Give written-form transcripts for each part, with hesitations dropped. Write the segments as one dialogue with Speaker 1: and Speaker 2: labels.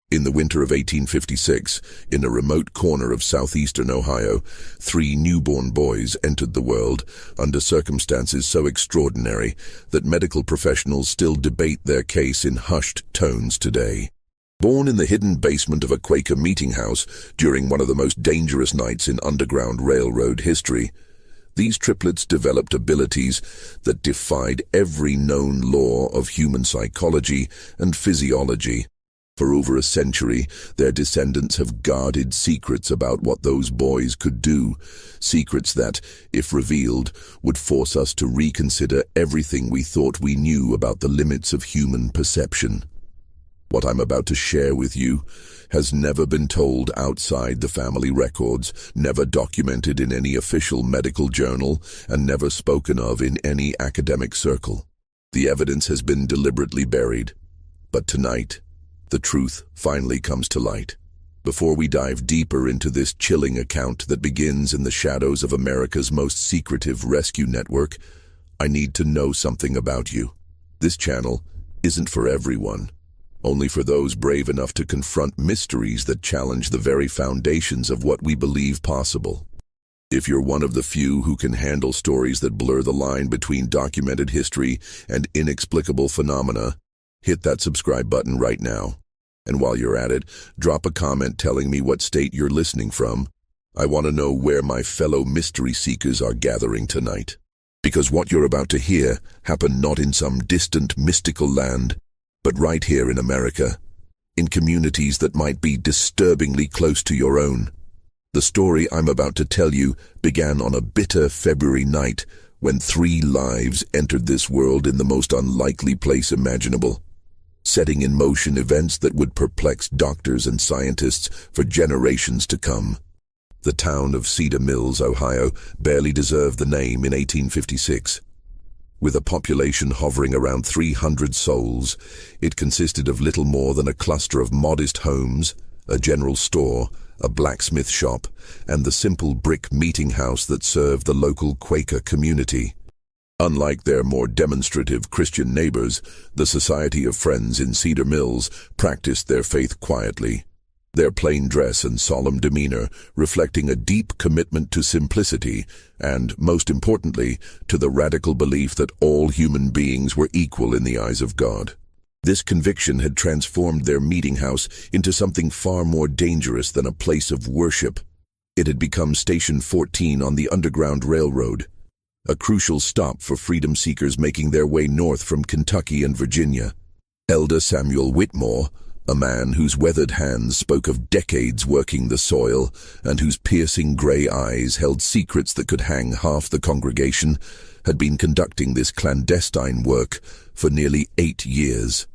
Speaker 1: In the winter of 1856, in a remote corner of southeastern Ohio, 3 newborn boys entered the world under circumstances so extraordinary that medical professionals still debate their case in hushed tones today. Born in the hidden basement of a Quaker meeting house during one of the most dangerous nights in Underground Railroad history, these triplets developed abilities that defied every known law of human psychology and physiology. For over a century, their descendants have guarded secrets about what those boys could do, secrets that, if revealed, would force us to reconsider everything we thought we knew about the limits of human perception. What I'm about to share with you has never been told outside the family records, never documented in any official medical journal, and never spoken of in any academic circle. The evidence has been deliberately buried. But tonight, the truth finally comes to light. Before we dive deeper into this chilling account that begins in the shadows of America's most secretive rescue network, I need to know something about you. This channel isn't for everyone, only for those brave enough to confront mysteries that challenge the very foundations of what we believe possible. If you're one of the few who can handle stories that blur the line between documented history and inexplicable phenomena, hit that subscribe button right now. And while you're at it, drop a comment telling me what state you're listening from. I want to know where my fellow mystery seekers are gathering tonight. Because what you're about to hear happened not in some distant mystical land, but right here in America, in communities that might be disturbingly close to your own. The story I'm about to tell you began on a bitter February night when 3 lives entered this world in the most unlikely place imaginable, setting in motion events that would perplex doctors and scientists for generations to come. The town of Cedar Mills, Ohio, barely deserved the name in 1856. With a population hovering around 300 souls, it consisted of little more than a cluster of modest homes, a general store, a blacksmith shop, and the simple brick meeting house that served the local Quaker community. Unlike their more demonstrative Christian neighbors, the Society of Friends in Cedar Mills practiced their faith quietly, their plain dress and solemn demeanor reflecting a deep commitment to simplicity and, most importantly, to the radical belief that all human beings were equal in the eyes of God. This conviction had transformed their meeting house into something far more dangerous than a place of worship. It had become Station 14 on the Underground Railroad, a crucial stop for freedom seekers making their way north from Kentucky and Virginia. Elder Samuel Whitmore, a man whose weathered hands spoke of decades working the soil and whose piercing gray eyes held secrets that could hang half the congregation, had been conducting this clandestine work for nearly 8 years.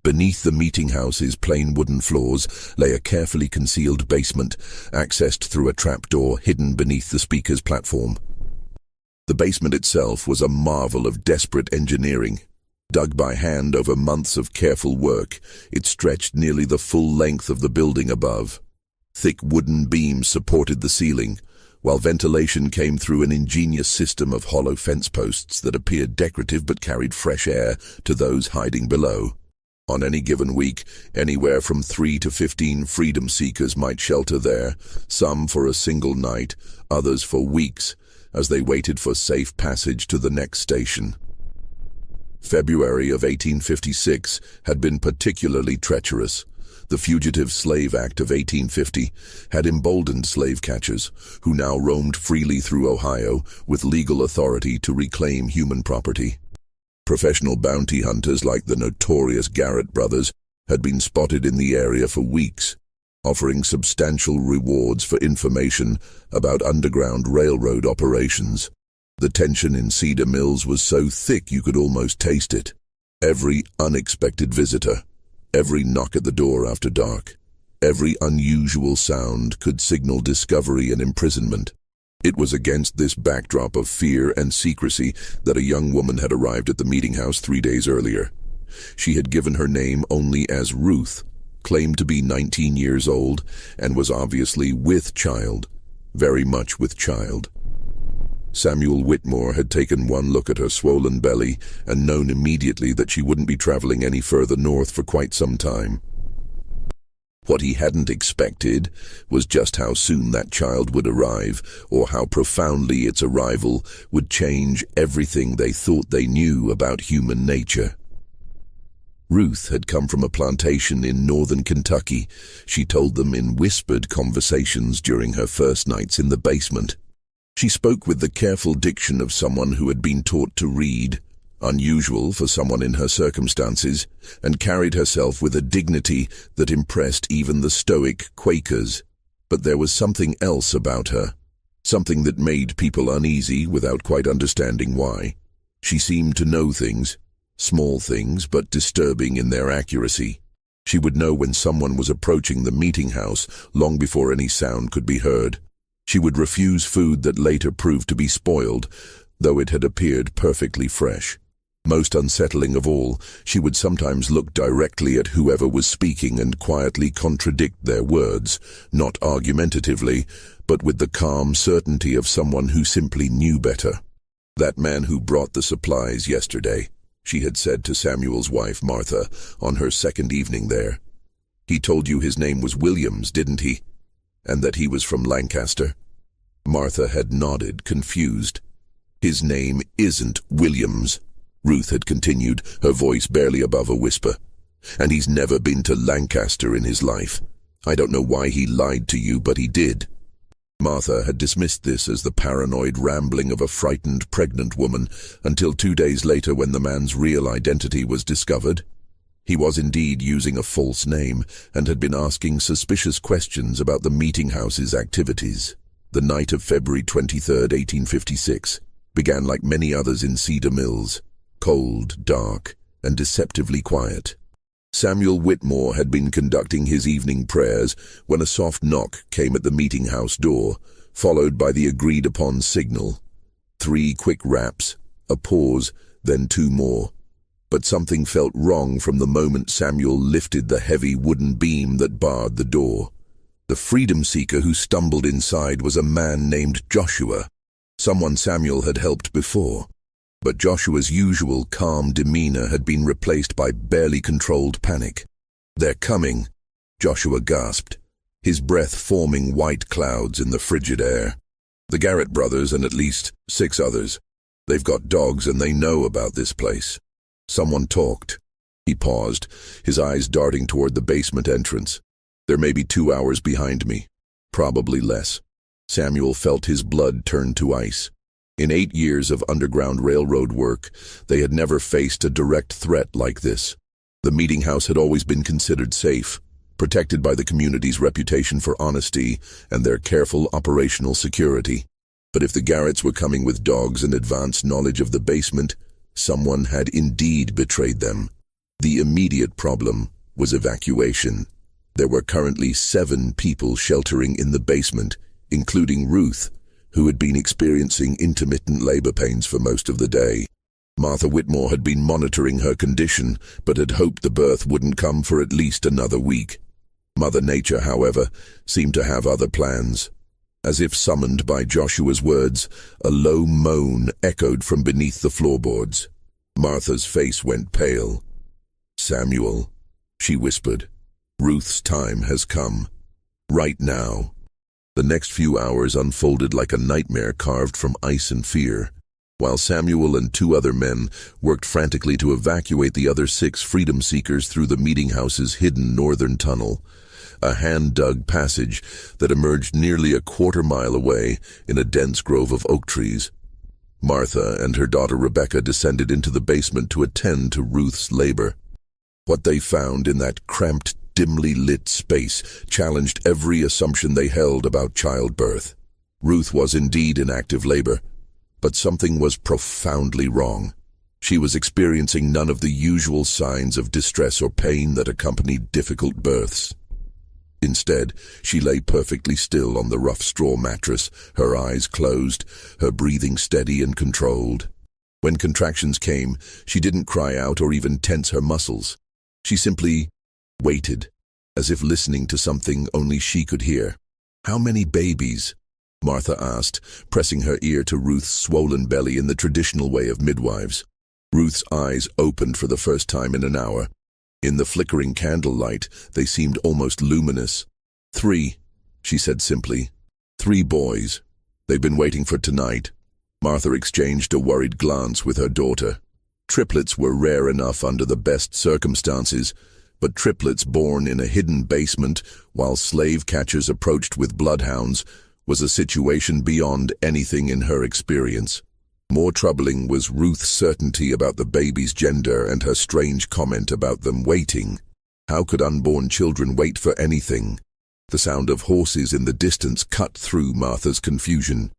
Speaker 1: Beneath the meeting house's plain wooden floors lay a carefully concealed basement, accessed through a trapdoor hidden beneath the speaker's platform. The basement itself was a marvel of desperate engineering. Dug by hand over months of careful work, it stretched nearly the full length of the building above. Thick wooden beams supported the ceiling, while ventilation came through an ingenious system of hollow fence posts that appeared decorative but carried fresh air to those hiding below. On any given week, anywhere from 3 to 15 freedom seekers might shelter there, some for a single night, others for weeks, as they waited for safe passage to the next station. February of 1856 had been particularly treacherous. The Fugitive Slave Act of 1850 had emboldened slave catchers, who now roamed freely through Ohio with legal authority to reclaim human property. Professional bounty hunters like the notorious Garrett brothers had been spotted in the area for weeks, offering substantial rewards for information about Underground Railroad operations. The tension in Cedar Mills was so thick you could almost taste it. Every unexpected visitor, every knock at the door after dark, every unusual sound could signal discovery and imprisonment. It was against this backdrop of fear and secrecy that a young woman had arrived at the meeting house 3 days earlier. She had given her name only as Ruth, claimed to be 19 years old, and was obviously with child, very much with child. Samuel Whitmore had taken one look at her swollen belly and known immediately that she wouldn't be traveling any further north for quite some time. What he hadn't expected was just how soon that child would arrive, or how profoundly its arrival would change everything they thought they knew about human nature. Ruth had come from a plantation in northern Kentucky, she told them in whispered conversations during her first nights in the basement. She spoke with the careful diction of someone who had been taught to read, unusual for someone in her circumstances, and carried herself with a dignity that impressed even the stoic Quakers. But there was something else about her, something that made people uneasy without quite understanding why. She seemed to know things, small things but disturbing in their accuracy. She would know when someone was approaching the meeting house long before any sound could be heard. She would refuse food that later proved to be spoiled, though it had appeared perfectly fresh. Most unsettling of all, she would sometimes look directly at whoever was speaking and quietly contradict their words, not argumentatively, but with the calm certainty of someone who simply knew better. "That man who brought the supplies yesterday," she had said to Samuel's wife, Martha, on her second evening there. "He told you his name was Williams, didn't he? And that he was from Lancaster?" Martha had nodded, confused. "His name isn't Williams," Ruth had continued, her voice barely above a whisper. "And he's never been to Lancaster in his life. I don't know why he lied to you, but he did." Martha had dismissed this as the paranoid rambling of a frightened pregnant woman, until 2 days later when the man's real identity was discovered. He was indeed using a false name, and had been asking suspicious questions about the meeting house's activities. The night of February 23rd, 1856, began like many others in Cedar Mills, cold, dark, and deceptively quiet. Samuel Whitmore had been conducting his evening prayers when a soft knock came at the meeting house door, followed by the agreed-upon signal. 3 quick raps, a pause, then 2 more. But something felt wrong from the moment Samuel lifted the heavy wooden beam that barred the door. The freedom seeker who stumbled inside was a man named Joshua, someone Samuel had helped before. But Joshua's usual calm demeanor had been replaced by barely controlled panic. "They're coming," Joshua gasped, his breath forming white clouds in the frigid air. "The Garrett brothers and at least 6 others. They've got dogs and they know about this place." Someone talked. He paused, his eyes darting toward the basement entrance. "They're maybe 2 hours behind me. Probably less." Samuel felt his blood turn to ice. In 8 years of underground railroad work, they had never faced a direct threat like this. The meeting house had always been considered safe, protected by the community's reputation for honesty and their careful operational security. But if the Garretts were coming with dogs and advanced knowledge of the basement, someone had indeed betrayed them. The immediate problem was evacuation. There were currently 7 people sheltering in the basement, including Ruth, who had been experiencing intermittent labor pains for most of the day. Martha Whitmore had been monitoring her condition, but had hoped the birth wouldn't come for at least another week. Mother Nature, however, seemed to have other plans. As if summoned by Joshua's words, a low moan echoed from beneath the floorboards. Martha's face went pale. "Samuel," she whispered, "Ruth's time has come. Right now." The next few hours unfolded like a nightmare carved from ice and fear. While Samuel and 2 other men worked frantically to evacuate the other 6 freedom seekers through the meeting house's hidden northern tunnel, a hand-dug passage that emerged nearly a quarter-mile away in a dense grove of oak trees. Martha and her daughter Rebecca descended into the basement to attend to Ruth's labor. What they found in that cramped, dimly lit space challenged every assumption they held about childbirth. Ruth was indeed in active labor, but something was profoundly wrong. She was experiencing none of the usual signs of distress or pain that accompanied difficult births. Instead, she lay perfectly still on the rough straw mattress, her eyes closed, her breathing steady and controlled. When contractions came, she didn't cry out or even tense her muscles. She simply waited, as if listening to something only she could hear. "How many babies?" Martha asked, pressing her ear to Ruth's swollen belly in the traditional way of midwives. Ruth's eyes opened for the first time in an hour. In the flickering candlelight, they seemed almost luminous. 3, she said simply. 3 boys. They've been waiting for tonight. Martha exchanged a worried glance with her daughter. Triplets were rare enough under the best circumstances, but triplets born in a hidden basement while slave catchers approached with bloodhounds was a situation beyond anything in her experience. More troubling was Ruth's certainty about the baby's gender and her strange comment about them waiting. How could unborn children wait for anything? The sound of horses in the distance cut through Martha's confusion.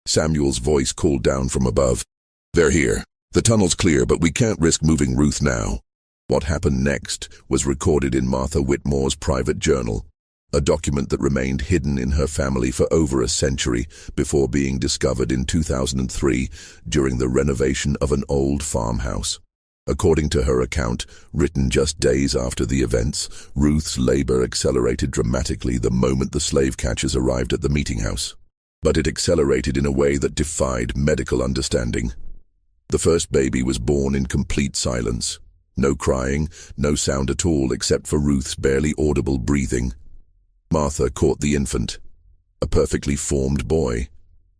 Speaker 1: Samuel's voice called down from above. "They're here. The tunnel's clear, but we can't risk moving Ruth now." What happened next was recorded in Martha Whitmore's private journal, a document that remained hidden in her family for over a century before being discovered in 2003 during the renovation of an old farmhouse. According to her account, written just days after the events, Ruth's labor accelerated dramatically the moment the slave catchers arrived at the meeting house. But it accelerated in a way that defied medical understanding. The first baby was born in complete silence. No crying, no sound at all except for Ruth's barely audible breathing. Martha caught the infant, a perfectly formed boy,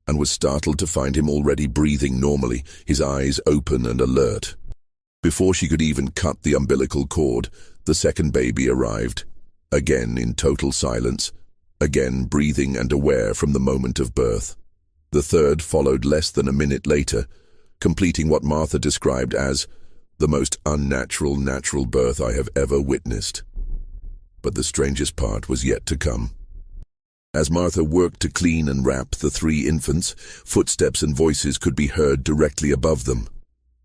Speaker 1: and was startled to find him already breathing normally, his eyes open and alert. Before she could even cut the umbilical cord, the second baby arrived, again in total silence, again breathing and aware from the moment of birth. The third followed less than a minute later, completing what Martha described as the most unnatural natural birth I have ever witnessed. But the strangest part was yet to come. As Martha worked to clean and wrap the 3 infants, footsteps and voices could be heard directly above them.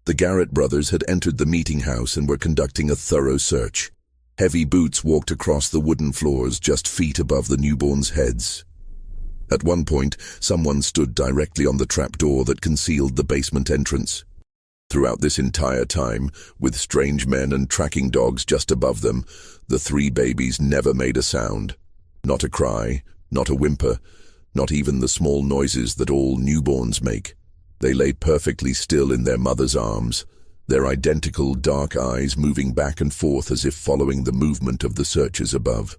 Speaker 1: The Garrett brothers had entered the meeting house and were conducting a thorough search. Heavy boots walked across the wooden floors just feet above the newborns' heads. At one point, someone stood directly on the trapdoor that concealed the basement entrance. Throughout this entire time, with strange men and tracking dogs just above them, the 3 babies never made a sound. Not a cry, not a whimper, not even the small noises that all newborns make. They lay perfectly still in their mother's arms, their identical dark eyes moving back and forth as if following the movement of the searchers above.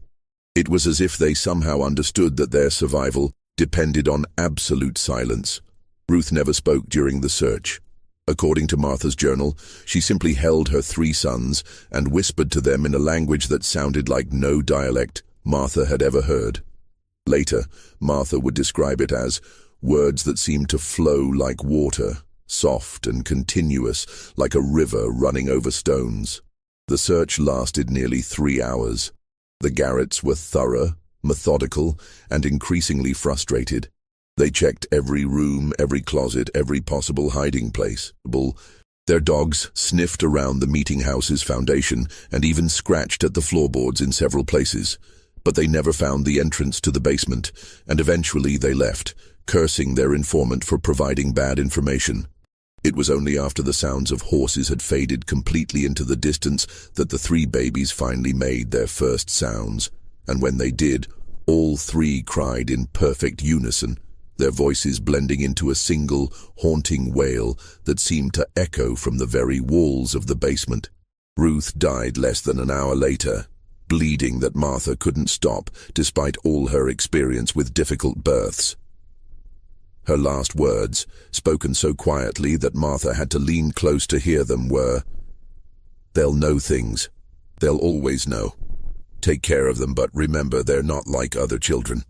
Speaker 1: It was as if they somehow understood that their survival depended on absolute silence. Ruth never spoke during the search. According to Martha's journal, she simply held her 3 sons and whispered to them in a language that sounded like no dialect Martha had ever heard. Later, Martha would describe it as words that seemed to flow like water, soft and continuous, like a river running over stones. The search lasted nearly 3 hours. The Garretts were thorough, methodical, and increasingly frustrated. They checked every room, every closet, every possible hiding place. Their dogs sniffed around the meeting house's foundation and even scratched at the floorboards in several places. But they never found the entrance to the basement, and eventually they left, cursing their informant for providing bad information. It was only after the sounds of horses had faded completely into the distance that the 3 babies finally made their first sounds, and when they did, all 3 cried in perfect unison, their voices blending into a single, haunting wail that seemed to echo from the very walls of the basement. Ruth died less than an hour later, bleeding that Martha couldn't stop despite all her experience with difficult births. Her last words, spoken so quietly that Martha had to lean close to hear them, were, "They'll know things. They'll always know. Take care of them, but remember they're not like other children."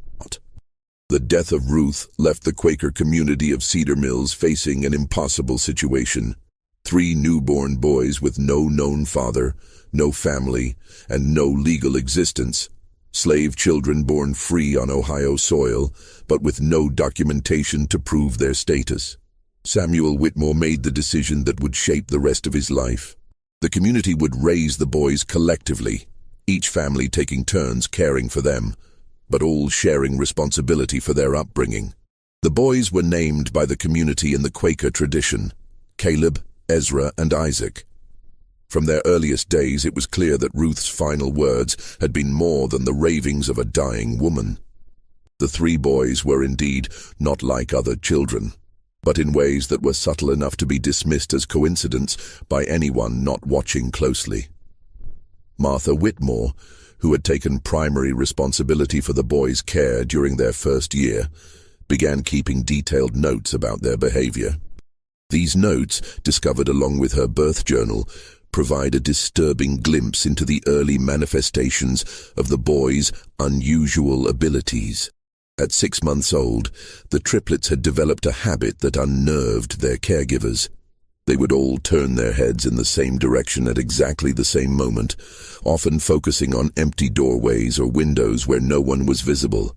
Speaker 1: The death of Ruth left the Quaker community of Cedar Mills facing an impossible situation. 3 newborn boys with no known father, no family, and no legal existence. Slave children born free on Ohio soil, but with no documentation to prove their status. Samuel Whitmore made the decision that would shape the rest of his life. The community would raise the boys collectively, each family taking turns caring for them, but all sharing responsibility for their upbringing. The boys were named by the community in the Quaker tradition: Caleb, Ezra, and Isaac. From their earliest days, it was clear that Ruth's final words had been more than the ravings of a dying woman. The 3 boys were indeed not like other children, but in ways that were subtle enough to be dismissed as coincidence by anyone not watching closely. Martha Whitmore, who had taken primary responsibility for the boys' care during their first year, began keeping detailed notes about their behavior. These notes, discovered along with her birth journal, provide a disturbing glimpse into the early manifestations of the boys' unusual abilities. At 6 months old, the triplets had developed a habit that unnerved their caregivers. They would all turn their heads in the same direction at exactly the same moment, often focusing on empty doorways or windows where no one was visible.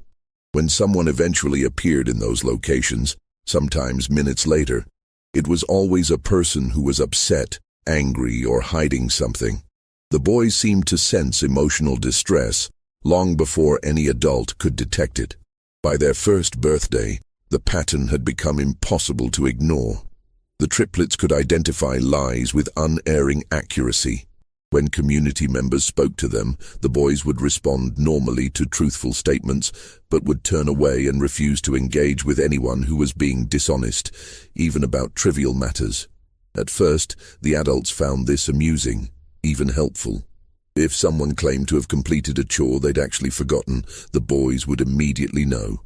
Speaker 1: When someone eventually appeared in those locations, sometimes minutes later, it was always a person who was upset, angry, or hiding something. The boys seemed to sense emotional distress long before any adult could detect it. By their first birthday, the pattern had become impossible to ignore. The triplets could identify lies with unerring accuracy. When community members spoke to them, the boys would respond normally to truthful statements, but would turn away and refuse to engage with anyone who was being dishonest, even about trivial matters. At first, the adults found this amusing, even helpful. If someone claimed to have completed a chore they'd actually forgotten, the boys would immediately know.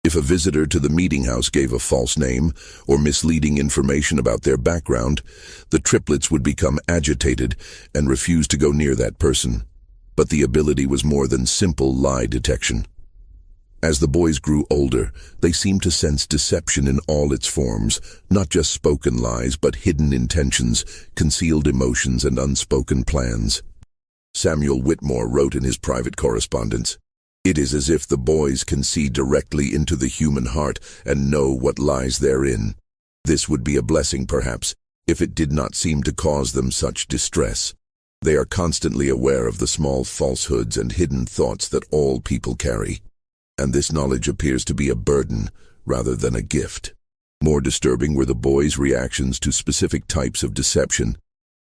Speaker 1: If a visitor to the meeting house gave a false name or misleading information about their background, the triplets would become agitated and refuse to go near that person. But the ability was more than simple lie detection. As the boys grew older, they seemed to sense deception in all its forms, not just spoken lies, but hidden intentions, concealed emotions, and unspoken plans. Samuel Whitmore wrote in his private correspondence, "It is as if the boys can see directly into the human heart and know what lies therein. This would be a blessing, perhaps, if it did not seem to cause them such distress. They are constantly aware of the small falsehoods and hidden thoughts that all people carry, and this knowledge appears to be a burden rather than a gift." More disturbing were the boys' reactions to specific types of deception.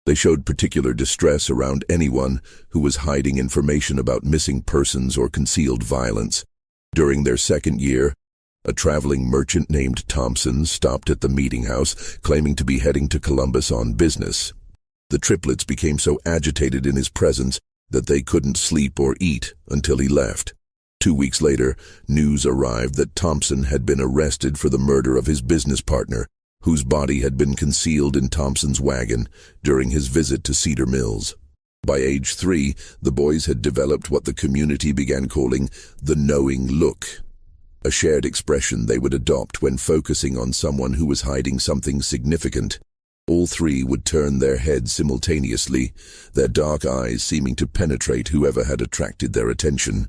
Speaker 1: They showed particular distress around anyone who was hiding information about missing persons or concealed violence. During their second year, a traveling merchant named Thompson stopped at the meeting house, claiming to be heading to Columbus on business. The triplets became so agitated in his presence that they couldn't sleep or eat until he left. 2 weeks later, news arrived that Thompson had been arrested for the murder of his business partner, whose body had been concealed in Thompson's wagon during his visit to Cedar Mills. By age 3, the boys had developed what the community began calling the knowing look, a shared expression they would adopt when focusing on someone who was hiding something significant. All 3 would turn their heads simultaneously, their dark eyes seeming to penetrate whoever had attracted their attention.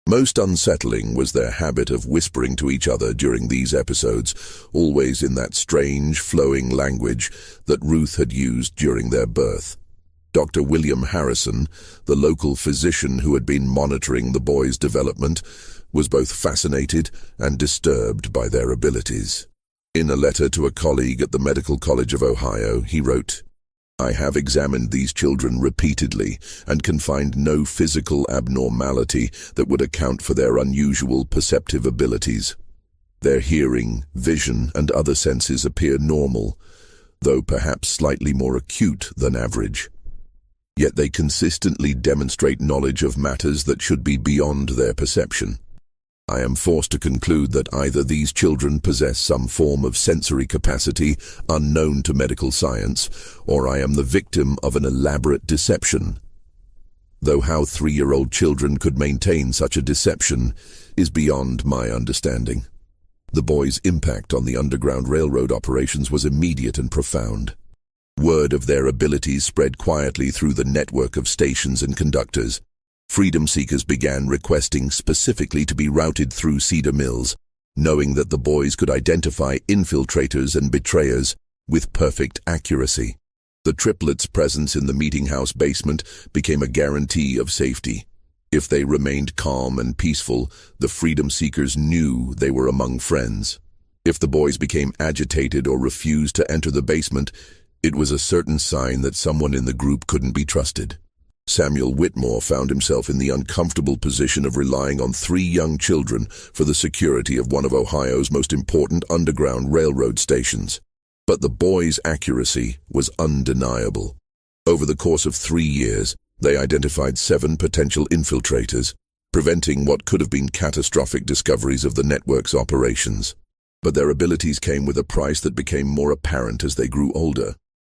Speaker 1: Most unsettling was their habit of whispering to each other during these episodes, always in that strange, flowing language that Ruth had used during their birth. Dr. William Harrison, the local physician who had been monitoring the boys' development, was both fascinated and disturbed by their abilities. In a letter to a colleague at the Medical College of Ohio, he wrote, "I have examined these children repeatedly and can find no physical abnormality that would account for their unusual perceptive abilities. Their hearing, vision, and other senses appear normal, though perhaps slightly more acute than average. Yet they consistently demonstrate knowledge of matters that should be beyond their perception. I am forced to conclude that either these children possess some form of sensory capacity unknown to medical science, or I am the victim of an elaborate deception. Though how 3-year-old children could maintain such a deception is beyond my understanding." The boys' impact on the Underground Railroad operations was immediate and profound. Word of their abilities spread quietly through the network of stations and conductors. Freedom seekers began requesting specifically to be routed through Cedar Mills, knowing that the boys could identify infiltrators and betrayers with perfect accuracy. The triplets' presence in the meeting house basement became a guarantee of safety. If they remained calm and peaceful, the freedom seekers knew they were among friends. If the boys became agitated or refused to enter the basement, it was a certain sign that someone in the group couldn't be trusted. Samuel Whitmore found himself in the uncomfortable position of relying on 3 young children for the security of one of Ohio's most important Underground Railroad stations. But the boys' accuracy was undeniable. Over the course of 3 years, They identified 7 potential infiltrators, preventing what could have been catastrophic discoveries of the network's operations. But their abilities came with a price that became more apparent as they grew older.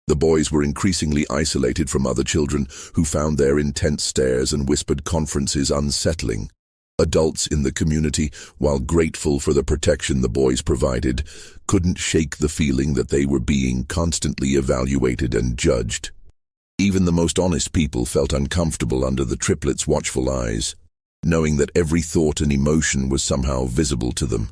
Speaker 1: The boys were increasingly isolated from other children who found their intense stares and whispered conferences unsettling. Adults in the community, while grateful for the protection the boys provided, couldn't shake the feeling that they were being constantly evaluated and judged. Even the most honest people felt uncomfortable under the triplets' watchful eyes, knowing that every thought and emotion was somehow visible to them.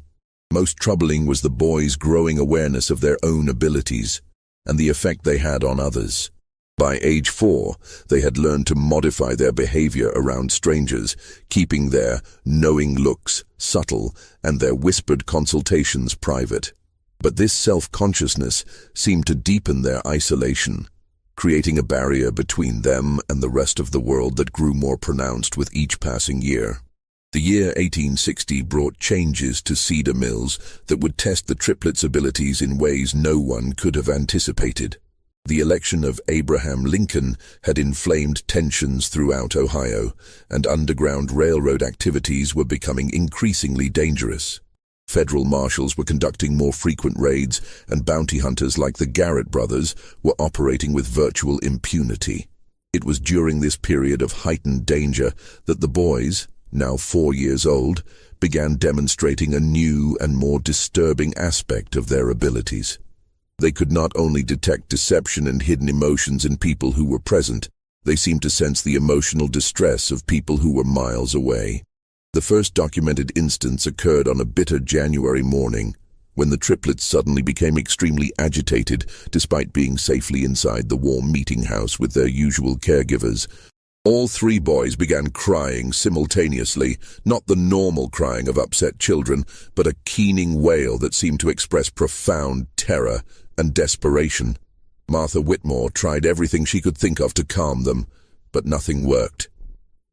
Speaker 1: Most troubling was the boys' growing awareness of their own abilities and the effect they had on others. By age 4, they had learned to modify their behavior around strangers, keeping their knowing looks subtle and their whispered consultations private. But this self-consciousness seemed to deepen their isolation, creating a barrier between them and the rest of the world that grew more pronounced with each passing year. The year 1860 brought changes to Cedar Mills that would test the triplets' abilities in ways no one could have anticipated. The election of Abraham Lincoln had inflamed tensions throughout Ohio, and Underground Railroad activities were becoming increasingly dangerous. Federal marshals were conducting more frequent raids, and bounty hunters like the Garrett brothers were operating with virtual impunity. It was during this period of heightened danger that the boys, now 4 years old, began demonstrating a new and more disturbing aspect of their abilities. They could not only detect deception and hidden emotions in people who were present, they seemed to sense the emotional distress of people who were miles away. The first documented instance occurred on a bitter January morning, when the triplets suddenly became extremely agitated despite being safely inside the warm meeting house with their usual caregivers. All 3 boys began crying simultaneously, not the normal crying of upset children, but a keening wail that seemed to express profound terror and desperation. Martha Whitmore tried everything she could think of to calm them, but nothing worked.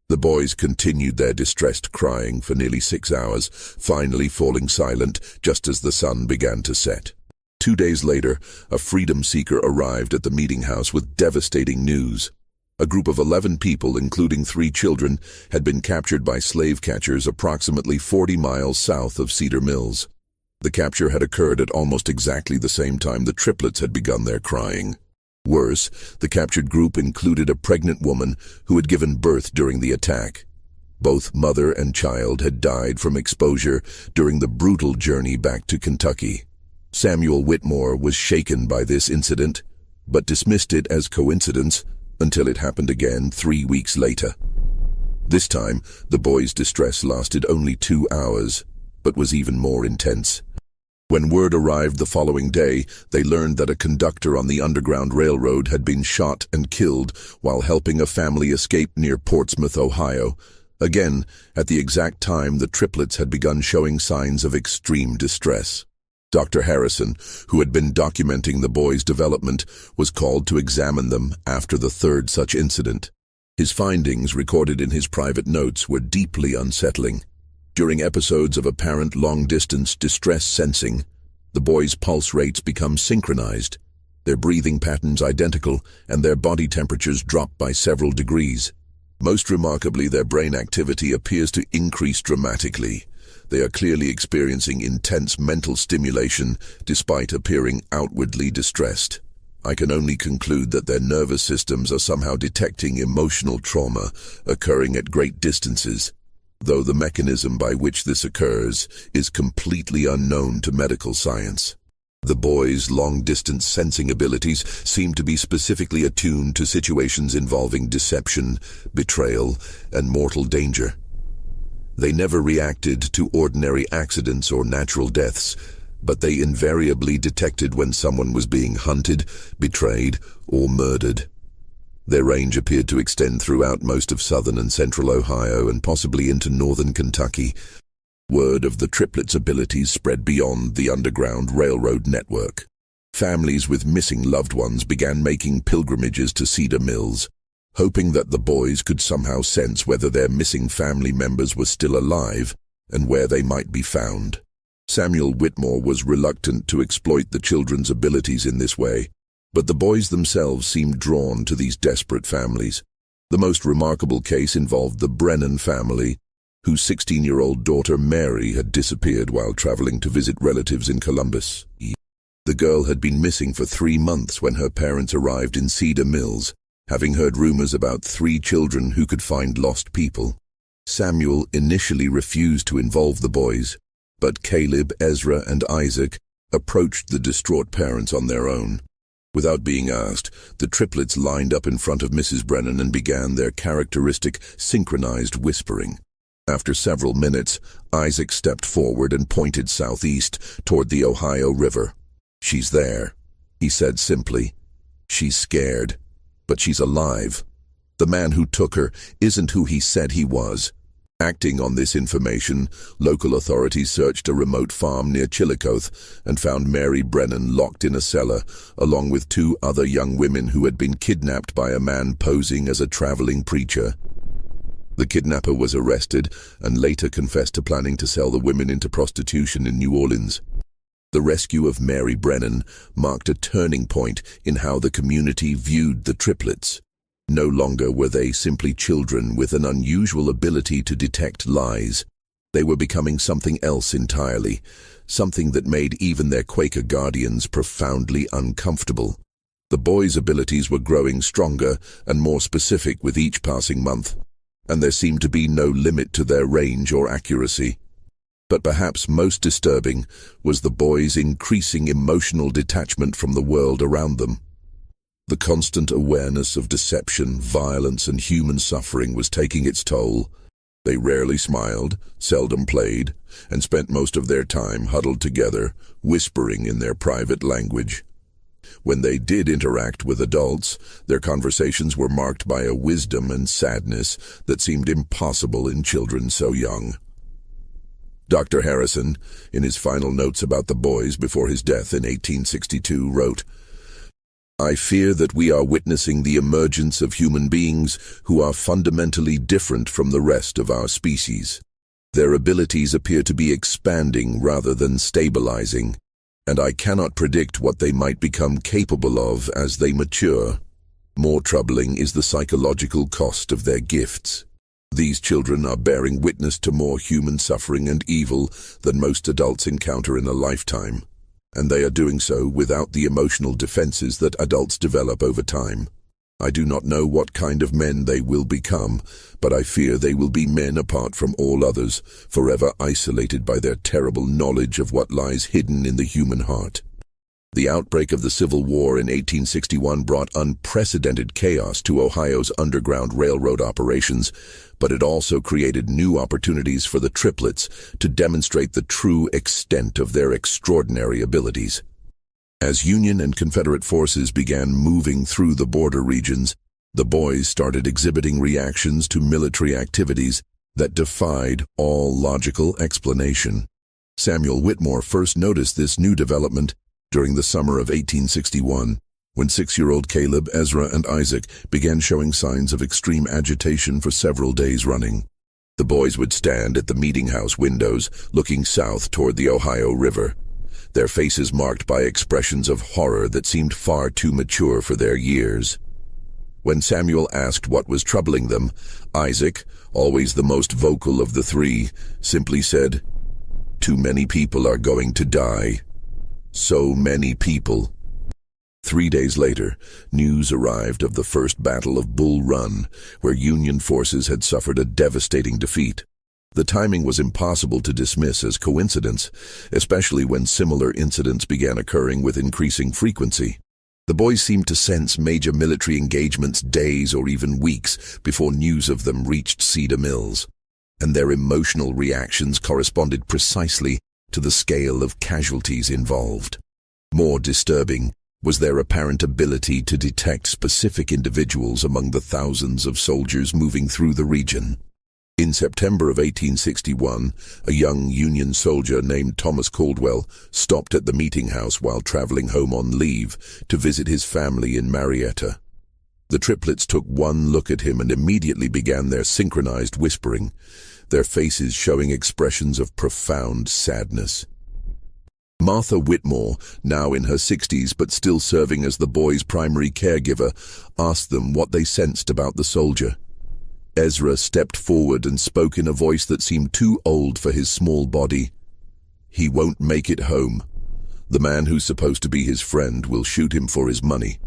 Speaker 1: The boys continued their distressed crying for nearly 6 hours, finally falling silent just as the sun began to set. 2 days later, a freedom seeker arrived at the meeting house with devastating news. A group of 11 people, including 3 children, had been captured by slave catchers approximately 40 miles south of Cedar Mills. The capture had occurred at almost exactly the same time the triplets had begun their crying. Worse, the captured group included a pregnant woman who had given birth during the attack. Both mother and child had died from exposure during the brutal journey back to Kentucky. Samuel Whitmore was shaken by this incident, but dismissed it as coincidence until it happened again 3 weeks later. This time, the boys' distress lasted only 2 hours, but was even more intense. When word arrived the following day, they learned that a conductor on the Underground Railroad had been shot and killed while helping a family escape near Portsmouth, Ohio. Again, at the exact time the triplets had begun showing signs of extreme distress. Dr. Harrison, who had been documenting the boys' development, was called to examine them after the 3rd such incident. His findings, recorded in his private notes, were deeply unsettling. During episodes of apparent long-distance distress sensing, the boys' pulse rates become synchronized, their breathing patterns identical, and their body temperatures drop by several degrees. Most remarkably, their brain activity appears to increase dramatically. They are clearly experiencing intense mental stimulation despite appearing outwardly distressed. I can only conclude that their nervous systems are somehow detecting emotional trauma occurring at great distances, though the mechanism by which this occurs is completely unknown to medical science. The boys' long-distance sensing abilities seem to be specifically attuned to situations involving deception, betrayal, and mortal danger. They never reacted to ordinary accidents or natural deaths, but they invariably detected when someone was being hunted, betrayed, or murdered. Their range appeared to extend throughout most of southern and central Ohio and possibly into northern Kentucky. Word of the triplets' abilities spread beyond the Underground Railroad network. Families with missing loved ones began making pilgrimages to Cedar Mills, hoping that the boys could somehow sense whether their missing family members were still alive and where they might be found. Samuel Whitmore was reluctant to exploit the children's abilities in this way, but the boys themselves seemed drawn to these desperate families. The most remarkable case involved the Brennan family, whose 16-year-old daughter Mary had disappeared while traveling to visit relatives in Columbus. The girl had been missing for 3 months when her parents arrived in Cedar Mills, having heard rumors about 3 children who could find lost people. Samuel initially refused to involve the boys, but Caleb, Ezra, and Isaac approached the distraught parents on their own. Without being asked, the triplets lined up in front of Mrs. Brennan and began their characteristic synchronized whispering. After several minutes, Isaac stepped forward and pointed southeast toward the Ohio River. "She's there," he said simply. "She's scared, but she's alive. The man who took her isn't who he said he was." Acting on this information, local authorities searched a remote farm near Chillicothe and found Mary Brennan locked in a cellar, along with 2 other young women who had been kidnapped by a man posing as a traveling preacher. The kidnapper was arrested and later confessed to planning to sell the women into prostitution in New Orleans. The rescue of Mary Brennan marked a turning point in how the community viewed the triplets. No longer were they simply children with an unusual ability to detect lies. They were becoming something else entirely, something that made even their Quaker guardians profoundly uncomfortable. The boys' abilities were growing stronger and more specific with each passing month, and there seemed to be no limit to their range or accuracy. But perhaps most disturbing was the boys' increasing emotional detachment from the world around them. The constant awareness of deception, violence, and human suffering was taking its toll. They rarely smiled, seldom played, and spent most of their time huddled together, whispering in their private language. When they did interact with adults, their conversations were marked by a wisdom and sadness that seemed impossible in children so young. Dr. Harrison, in his final notes about the boys before his death in 1862, wrote, "I fear that we are witnessing the emergence of human beings who are fundamentally different from the rest of our species. Their abilities appear to be expanding rather than stabilizing, and I cannot predict what they might become capable of as they mature. More troubling is the psychological cost of their gifts. These children are bearing witness to more human suffering and evil than most adults encounter in a lifetime, and they are doing so without the emotional defenses that adults develop over time. I do not know what kind of men they will become, but I fear they will be men apart from all others, forever isolated by their terrible knowledge of what lies hidden in the human heart." The outbreak of the Civil War in 1861 brought unprecedented chaos to Ohio's Underground Railroad operations, but it also created new opportunities for the triplets to demonstrate the true extent of their extraordinary abilities. As Union and Confederate forces began moving through the border regions, the boys started exhibiting reactions to military activities that defied all logical explanation. Samuel Whitmore first noticed this new development during the summer of 1861, when 6-year-old Caleb, Ezra, and Isaac began showing signs of extreme agitation for several days running. The boys would stand at the meeting house windows, looking south toward the Ohio River, their faces marked by expressions of horror that seemed far too mature for their years. When Samuel asked what was troubling them, Isaac, always the most vocal of the 3, simply said, "Too many people are going to die. So many people." 3 days later, news arrived of the First Battle of Bull Run, where Union forces had suffered a devastating defeat. The timing was impossible to dismiss as coincidence, especially when similar incidents began occurring with increasing frequency. The boys seemed to sense major military engagements days or even weeks before news of them reached Cedar Mills, and their emotional reactions corresponded precisely to the scale of casualties involved. More disturbing was their apparent ability to detect specific individuals among the thousands of soldiers moving through the region. In September of 1861, a young Union soldier named Thomas Caldwell stopped at the meeting house while traveling home on leave to visit his family in Marietta. The triplets took one look at him and immediately began their synchronized whispering, their faces showing expressions of profound sadness. Martha Whitmore, now in her 60s but still serving as the boys' primary caregiver, asked them what they sensed about the soldier. Ezra stepped forward and spoke in a voice that seemed too old for his small body. "He won't make it home. The man who's supposed to be his friend will shoot him for his money.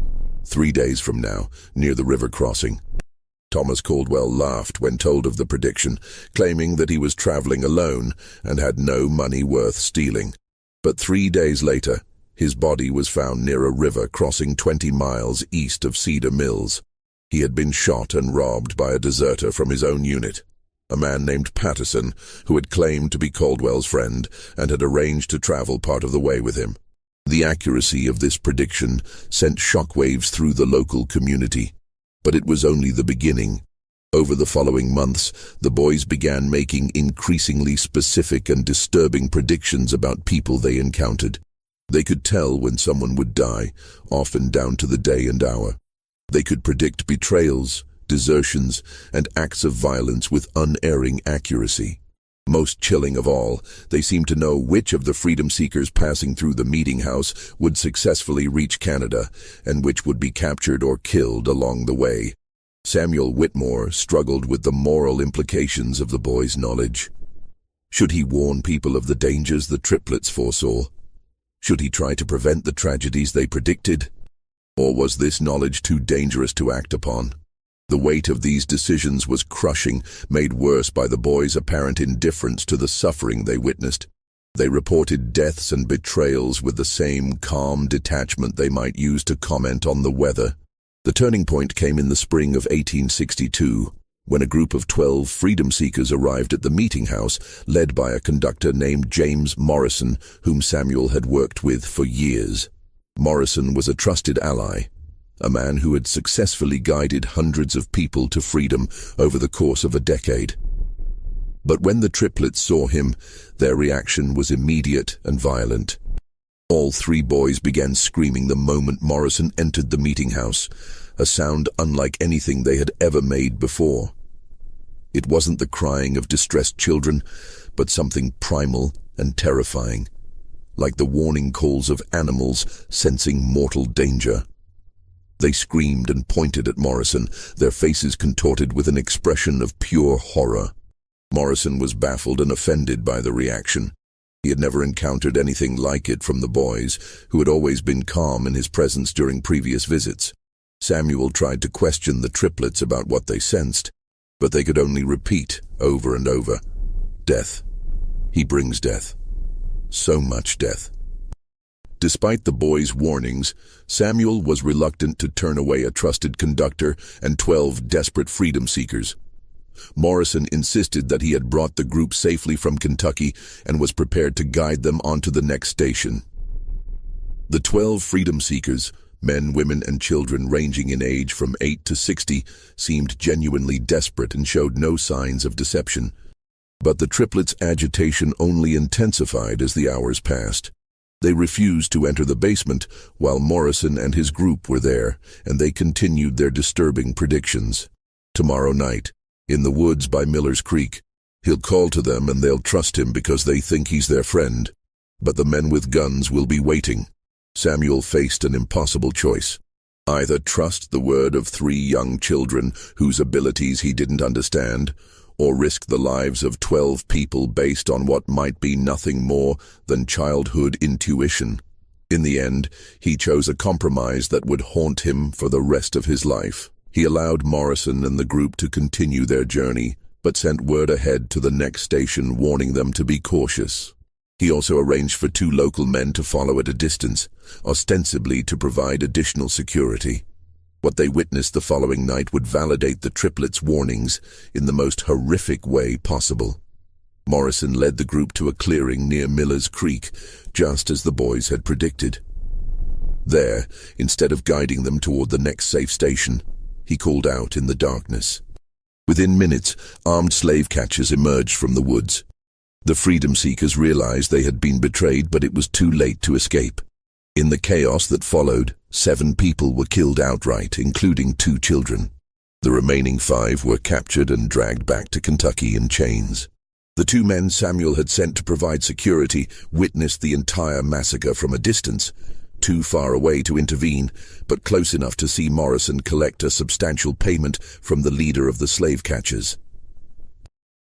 Speaker 1: 3 days from now, near the river crossing." Thomas Caldwell laughed when told of the prediction, claiming that he was traveling alone and had no money worth stealing. But 3 days later, his body was found near a river crossing 20 miles east of Cedar Mills. He had been shot and robbed by a deserter from his own unit, a man named Patterson, who had claimed to be Caldwell's friend and had arranged to travel part of the way with him. The accuracy of this prediction sent shockwaves through the local community, but it was only the beginning. Over the following months, the boys began making increasingly specific and disturbing predictions about people they encountered. They could tell when someone would die, often down to the day and hour. They could predict betrayals, desertions, and acts of violence with unerring accuracy. Most chilling of all, they seemed to know which of the freedom seekers passing through the meeting house would successfully reach Canada, and which would be captured or killed along the way. Samuel Whitmore struggled with the moral implications of the boys' knowledge. Should he warn people of the dangers the triplets foresaw? Should he try to prevent the tragedies they predicted? Or was this knowledge too dangerous to act upon? The weight of these decisions was crushing, made worse by the boys' apparent indifference to the suffering they witnessed. They reported deaths and betrayals with the same calm detachment they might use to comment on the weather. The turning point came in the spring of 1862, when a group of 12 freedom seekers arrived at the meeting house, led by a conductor named James Morrison, whom Samuel had worked with for years. Morrison was a trusted ally, a man who had successfully guided hundreds of people to freedom over the course of a decade. But when the triplets saw him, their reaction was immediate and violent. All 3 boys began screaming the moment Morrison entered the meeting house, a sound unlike anything they had ever made before. It wasn't the crying of distressed children, but something primal and terrifying, like the warning calls of animals sensing mortal danger. They screamed and pointed at Morrison, their faces contorted with an expression of pure horror. Morrison was baffled and offended by the reaction. He had never encountered anything like it from the boys, who had always been calm in his presence during previous visits. Samuel tried to question the triplets about what they sensed, but they could only repeat over and over, "Death. He brings death. So much death." Despite the boys' warnings, Samuel was reluctant to turn away a trusted conductor and 12 desperate freedom seekers. Morrison insisted that he had brought the group safely from Kentucky and was prepared to guide them onto the next station. The 12 freedom seekers, men, women, and children ranging in age from 8 to 60, seemed genuinely desperate and showed no signs of deception. But the triplets' agitation only intensified as the hours passed. They refused to enter the basement while Morrison and his group were there, and they continued their disturbing predictions. "Tomorrow night, in the woods by Miller's Creek, he'll call to them and they'll trust him because they think he's their friend. But the men with guns will be waiting." Samuel faced an impossible choice. Either trust the word of 3 young children whose abilities he didn't understand, or risk the lives of 12 people based on what might be nothing more than childhood intuition. In the end, he chose a compromise that would haunt him for the rest of his life. He allowed Morrison and the group to continue their journey, but sent word ahead to the next station warning them to be cautious. He also arranged for 2 local men to follow at a distance, ostensibly to provide additional security. What they witnessed the following night would validate the triplets' warnings in the most horrific way possible. Morrison led the group to a clearing near Miller's Creek, just as the boys had predicted. There, instead of guiding them toward the next safe station, he called out in the darkness. Within minutes, armed slave catchers emerged from the woods. The freedom seekers realized they had been betrayed, but it was too late to escape. In the chaos that followed, 7 people were killed outright, including 2 children. The remaining 5 were captured and dragged back to Kentucky in chains. The 2 men Samuel had sent to provide security witnessed the entire massacre from a distance, too far away to intervene, but close enough to see Morrison collect a substantial payment from the leader of the slave catchers.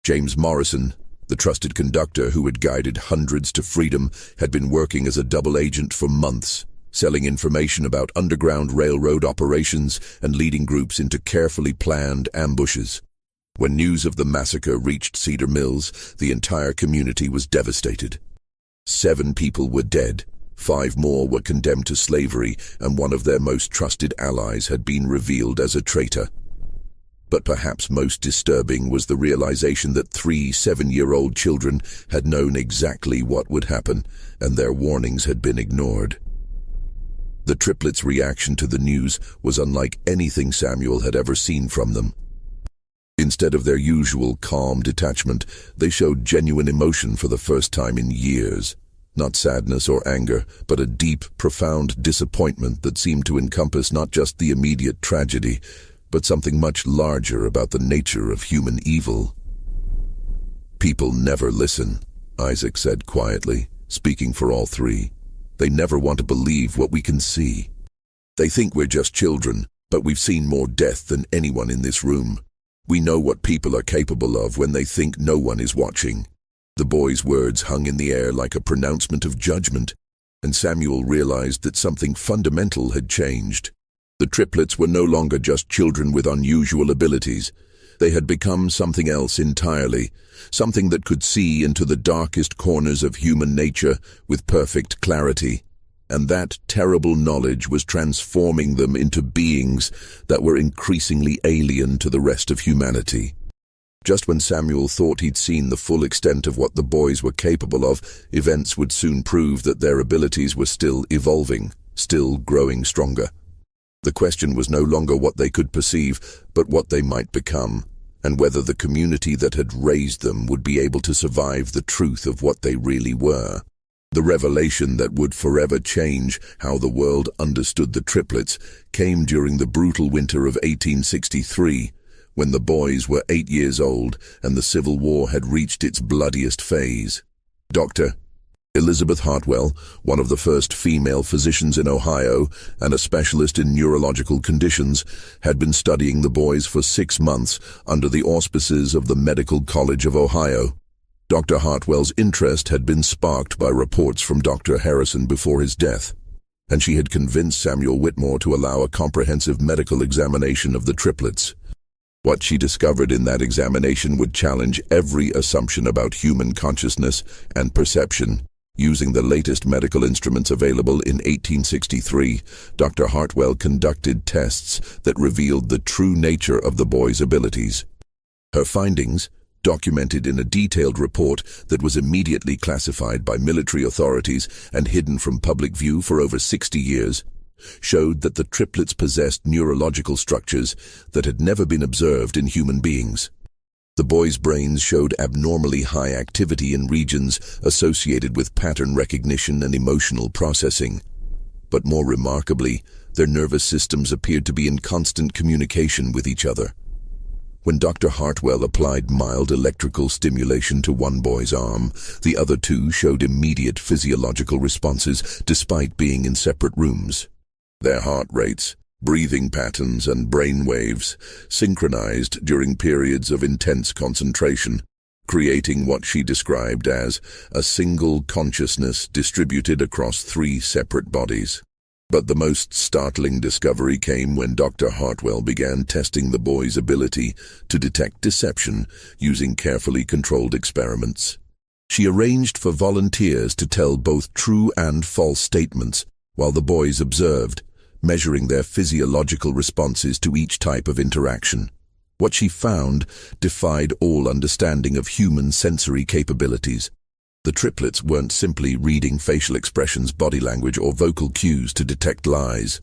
Speaker 1: James Morrison, the trusted conductor who had guided hundreds to freedom, had been working as a double agent for months, selling information about underground railroad operations and leading groups into carefully planned ambushes. When news of the massacre reached Cedar Mills, the entire community was devastated. 7 people were dead, 5 more were condemned to slavery, and one of their most trusted allies had been revealed as a traitor. But perhaps most disturbing was the realization that 3 7-year-old children had known exactly what would happen, and their warnings had been ignored. The triplets' reaction to the news was unlike anything Samuel had ever seen from them. Instead of their usual calm detachment, they showed genuine emotion for the first time in years. Not sadness or anger, but a deep, profound disappointment that seemed to encompass not just the immediate tragedy, but something much larger about the nature of human evil. "People never listen," Isaac said quietly, speaking for all 3. "They never want to believe what we can see. They think we're just children, but we've seen more death than anyone in this room. We know what people are capable of when they think no one is watching." The boy's words hung in the air like a pronouncement of judgment, and Samuel realized that something fundamental had changed. The triplets were no longer just children with unusual abilities. They had become something else entirely, something that could see into the darkest corners of human nature with perfect clarity. And that terrible knowledge was transforming them into beings that were increasingly alien to the rest of humanity. Just when Samuel thought he'd seen the full extent of what the boys were capable of, events would soon prove that their abilities were still evolving, still growing stronger. The question was no longer what they could perceive, but what they might become, and whether the community that had raised them would be able to survive the truth of what they really were. The revelation that would forever change how the world understood the triplets came during the brutal winter of 1863, when the boys were 8 years old and the Civil War had reached its bloodiest phase. Dr. Elizabeth Hartwell, one of the first female physicians in Ohio and a specialist in neurological conditions, had been studying the boys for 6 months under the auspices of the Medical College of Ohio. Dr. Hartwell's interest had been sparked by reports from Dr. Harrison before his death, and she had convinced Samuel Whitmore to allow a comprehensive medical examination of the triplets. What she discovered in that examination would challenge every assumption about human consciousness and perception. Using the latest medical instruments available in 1863, Dr. Hartwell conducted tests that revealed the true nature of the boys' abilities. Her findings, documented in a detailed report that was immediately classified by military authorities and hidden from public view for over 60 years, showed that the triplets possessed neurological structures that had never been observed in human beings. The boys' brains showed abnormally high activity in regions associated with pattern recognition and emotional processing. But more remarkably, their nervous systems appeared to be in constant communication with each other. When Dr. Hartwell applied mild electrical stimulation to one boy's arm, the other 2 showed immediate physiological responses despite being in separate rooms. Their heart rates, breathing patterns and brain waves synchronized during periods of intense concentration, creating what she described as a single consciousness distributed across 3 separate bodies. But the most startling discovery came when Dr. Hartwell began testing the boys' ability to detect deception using carefully controlled experiments. She arranged for volunteers to tell both true and false statements while the boys observed, measuring their physiological responses to each type of interaction. What she found defied all understanding of human sensory capabilities. The triplets weren't simply reading facial expressions, body language, or vocal cues to detect lies.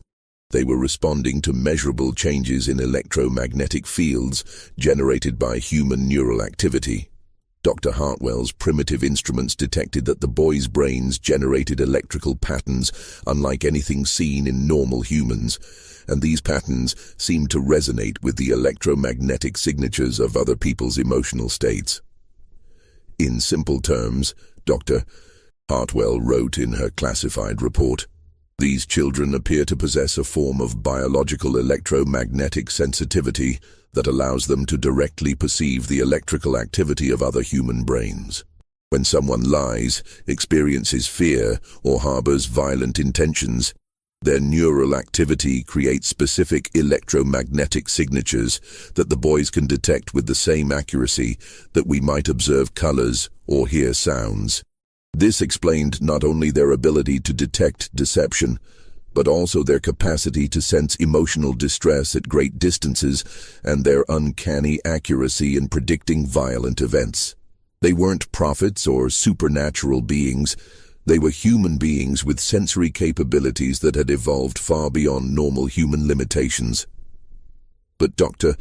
Speaker 1: They were responding to measurable changes in electromagnetic fields generated by human neural activity. Dr. Hartwell's primitive instruments detected that the boys' brains generated electrical patterns unlike anything seen in normal humans, and these patterns seemed to resonate with the electromagnetic signatures of other people's emotional states. In simple terms, Dr. Hartwell wrote in her classified report, These children appear to possess a form of biological electromagnetic sensitivity that allows them to directly perceive the electrical activity of other human brains. When someone lies, experiences fear, or harbors violent intentions, their neural activity creates specific electromagnetic signatures that the boys can detect with the same accuracy that we might observe colors or hear sounds. This explained not only their ability to detect deception, but also their capacity to sense emotional distress at great distances and their uncanny accuracy in predicting violent events. They weren't prophets or supernatural beings. They were human beings with sensory capabilities that had evolved far beyond normal human limitations. But Dr.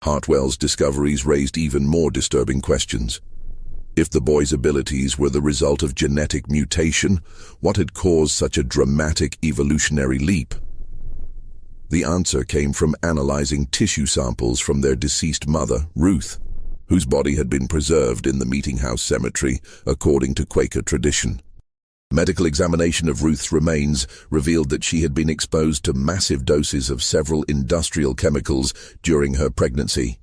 Speaker 1: Hartwell's discoveries raised even more disturbing questions. If the boy's abilities were the result of genetic mutation, what had caused such a dramatic evolutionary leap? The answer came from analyzing tissue samples from their deceased mother, Ruth, whose body had been preserved in the Meeting House Cemetery, according to Quaker tradition. Medical examination of Ruth's remains revealed that she had been exposed to massive doses of several industrial chemicals during her pregnancy,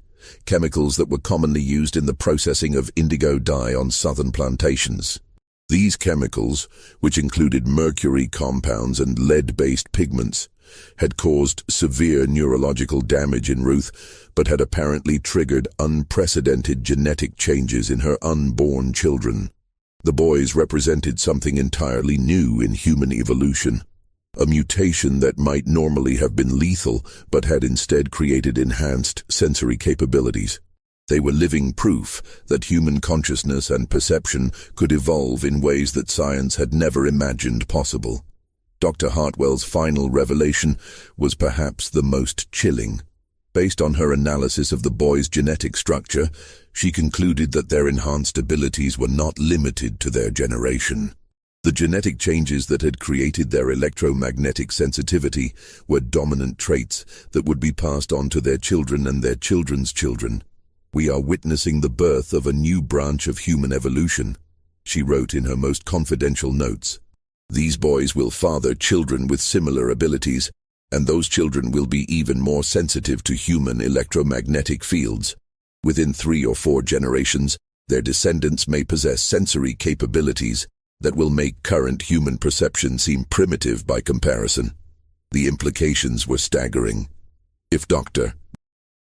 Speaker 1: chemicals that were commonly used in the processing of indigo dye on southern plantations. These chemicals, which included mercury compounds and lead-based pigments, had caused severe neurological damage in Ruth, but had apparently triggered unprecedented genetic changes in her unborn children. The boys represented something entirely new in human evolution, a mutation that might normally have been lethal, but had instead created enhanced sensory capabilities. They were living proof that human consciousness and perception could evolve in ways that science had never imagined possible. Dr. Hartwell's final revelation was perhaps the most chilling. Based on her analysis of the boys' genetic structure, she concluded that their enhanced abilities were not limited to their generation. The genetic changes that had created their electromagnetic sensitivity were dominant traits that would be passed on to their children and their children's children. "We are witnessing the birth of a new branch of human evolution," she wrote in her most confidential notes. "These boys will father children with similar abilities, and those children will be even more sensitive to human electromagnetic fields. Within 3 or 4 generations, their descendants may possess sensory capabilities that will make current human perception seem primitive by comparison." The implications were staggering. If Dr.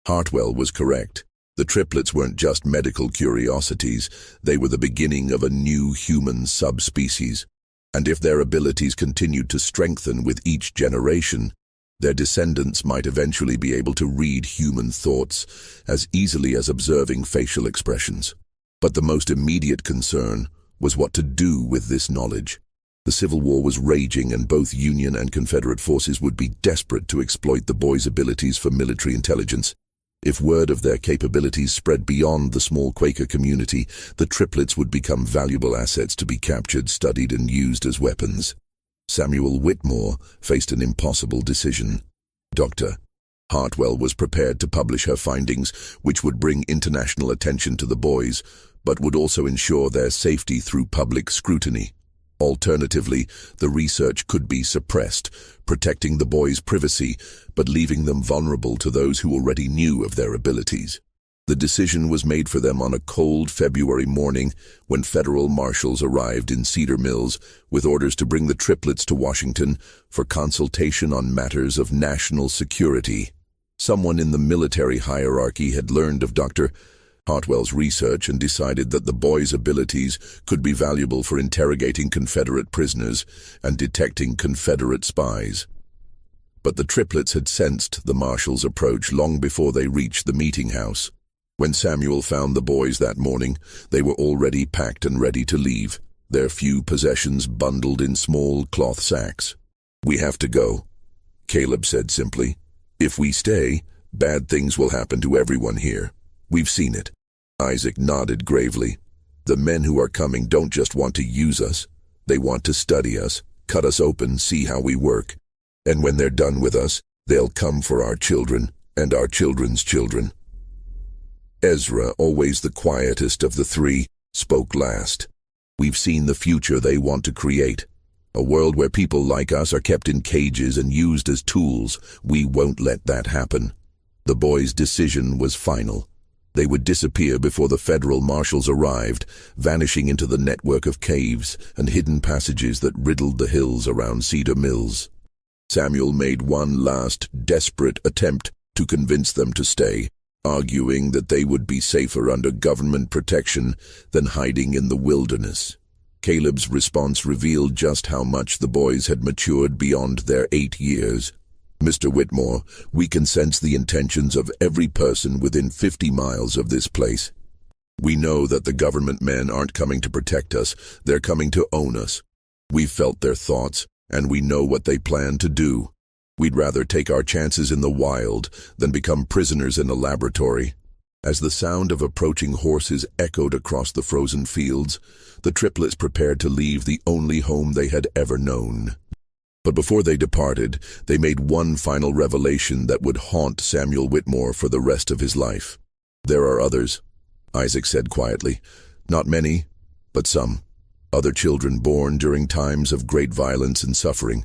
Speaker 1: Hartwell was correct, the triplets weren't just medical curiosities, they were the beginning of a new human subspecies. And if their abilities continued to strengthen with each generation, their descendants might eventually be able to read human thoughts as easily as observing facial expressions. But the most immediate concern was what to do with this knowledge. The Civil War was raging, and both Union and Confederate forces would be desperate to exploit the boys' abilities for military intelligence. If word of their capabilities spread beyond the small Quaker community, the triplets would become valuable assets to be captured, studied, and used as weapons. Samuel Whitmore faced an impossible decision. Dr. Hartwell was prepared to publish her findings, which would bring international attention to the boys, but would also ensure their safety through public scrutiny. Alternatively, the research could be suppressed, protecting the boys' privacy, but leaving them vulnerable to those who already knew of their abilities. The decision was made for them on a cold February morning when federal marshals arrived in Cedar Mills with orders to bring the triplets to Washington for consultation on matters of national security. Someone in the military hierarchy had learned of Dr. Hartwell's research and decided that the boys' abilities could be valuable for interrogating Confederate prisoners and detecting Confederate spies. But the triplets had sensed the marshals' approach long before they reached the meeting house. When Samuel found the boys that morning, they were already packed and ready to leave, their few possessions bundled in small cloth sacks. "We have to go," Caleb said simply. "If we stay, bad things will happen to everyone here. We've seen it." Isaac nodded gravely. "The men who are coming don't just want to use us. They want to study us, cut us open, see how we work. And when they're done with us, they'll come for our children and our children's children." Ezra, always the quietest of the three, spoke last. "We've seen the future they want to create. A world where people like us are kept in cages and used as tools. We won't let that happen. The boys' decision was final. They would disappear before the federal marshals arrived, vanishing into the network of caves and hidden passages that riddled the hills around Cedar Mills. Samuel made one last, desperate attempt to convince them to stay, arguing that they would be safer under government protection than hiding in the wilderness. Caleb's response revealed just how much the boys had matured beyond their 8 years. "Mr. Whitmore, we can sense the intentions of every person within 50 miles of this place. We know that the government men aren't coming to protect us, they're coming to own us. We've felt their thoughts, and we know what they plan to do. We'd rather take our chances in the wild than become prisoners in a laboratory." As the sound of approaching horses echoed across the frozen fields, the triplets prepared to leave the only home they had ever known. But before they departed, they made one final revelation that would haunt Samuel Whitmore for the rest of his life. "There are others," Isaac said quietly. "Not many, but some. Other children born during times of great violence and suffering.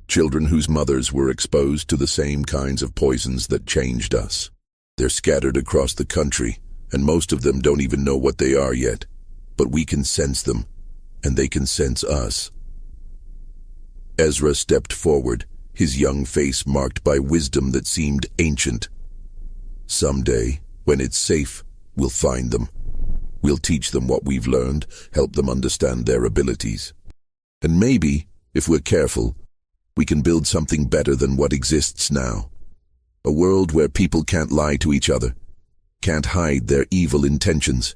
Speaker 1: Children whose mothers were exposed to the same kinds of poisons that changed us. They're scattered across the country, and most of them don't even know what they are yet. But we can sense them, and they can sense us." Ezra stepped forward, his young face marked by wisdom that seemed ancient. "Someday, when it's safe, we'll find them. We'll teach them what we've learned, help them understand their abilities. And maybe, if we're careful, we can build something better than what exists now. A world where people can't lie to each other, can't hide their evil intentions,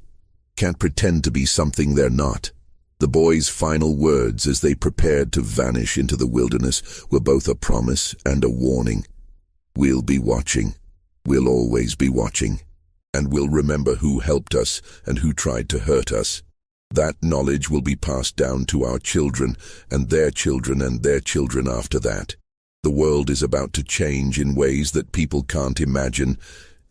Speaker 1: can't pretend to be something they're not." The boys' final words as they prepared to vanish into the wilderness were both a promise and a warning. "We'll be watching. We'll always be watching. And we'll remember who helped us and who tried to hurt us. That knowledge will be passed down to our children and their children and their children after that. The world is about to change in ways that people can't imagine,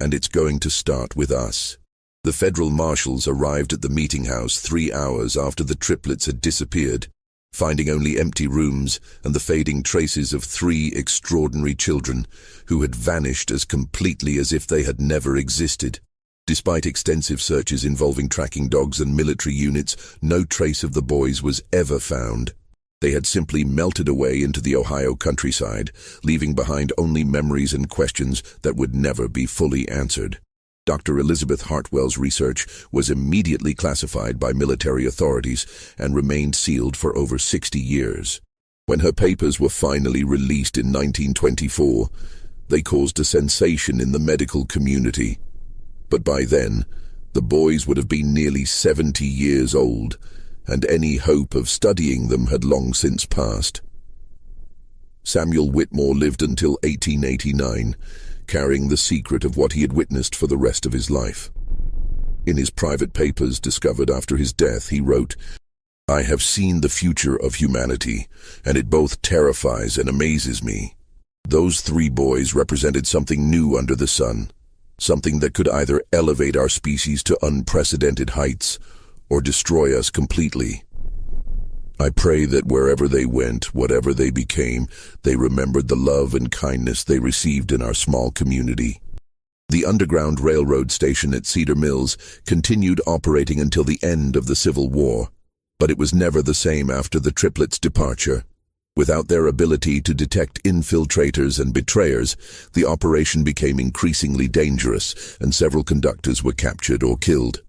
Speaker 1: and it's going to start with us." The federal marshals arrived at the meeting house 3 hours after the triplets had disappeared, finding only empty rooms and the fading traces of 3 extraordinary children who had vanished as completely as if they had never existed. Despite extensive searches involving tracking dogs and military units, no trace of the boys was ever found. They had simply melted away into the Ohio countryside, leaving behind only memories and questions that would never be fully answered. Dr. Elizabeth Hartwell's research was immediately classified by military authorities and remained sealed for over 60 years. When her papers were finally released in 1924, they caused a sensation in the medical community. But by then, the boys would have been nearly 70 years old, and any hope of studying them had long since passed. Samuel Whitmore lived until 1889, carrying the secret of what he had witnessed for the rest of his life. In his private papers discovered after his death, he wrote, "I have seen the future of humanity, and it both terrifies and amazes me. Those 3 boys represented something new under the sun, something that could either elevate our species to unprecedented heights or destroy us completely. I pray that wherever they went, whatever they became, they remembered the love and kindness they received in our small community." The Underground Railroad station at Cedar Mills continued operating until the end of the Civil War, but it was never the same after the triplets' departure. Without their ability to detect infiltrators and betrayers, the operation became increasingly dangerous, and several conductors were captured or killed.